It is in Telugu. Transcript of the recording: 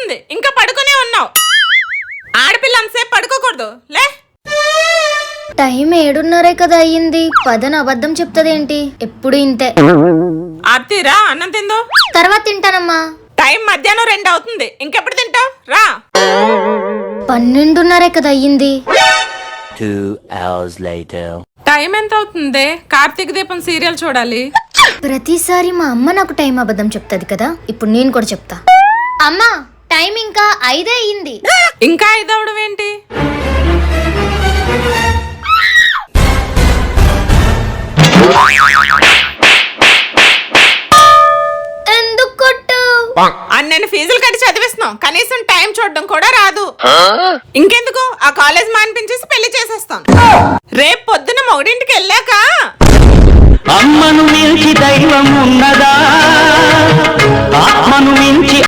అవుతుంది ఇంకా పడుకునే ఉన్నావు. ఆడపిల్ల అంతసేపు పడుకోకూడదు లే. టైం 7:30 కదా అయ్యింది. 10 అబద్ధం చెప్తదేంటి? ఎప్పుడు ఇంతే. ఆర్తిరా అన్నం తిందో. తర్వాత తింటానమ్మా. టైం మధ్యాహ్నం 2 అవుతుంది ఇంకెప్పుడు తింటావు రా. 12:30 కదా అయ్యింది. 2 hours later. టైం ఎంత అవుతుంది? కార్తీక దీపం సీరియల్ చూడాలి. ప్రతిసారి మా అమ్మ నాకు టైం అబద్ధం చెప్తది కదా, ఇప్పుడు నేను కూడా చెప్తా. అమ్మా టైం ఇంకా 5 అయ్యింది. ఇంకా 5 అవడం ఏంటి? ఎందుకు కొట్టు? అన్నని ఫీజులు కట్టి చదివిస్తున్నాం, కనీసం టైం చూడడం కూడా రాదు. ఇంకెందుకు ఆ కాలేజ్ మానిపించేసి పెళ్లి చేసేస్తాం. రేపు పొద్దున మొగడింటికి వెళ్ళాక అమ్మను మించి దైవం ఉన్నదా? ఆత్మను మించి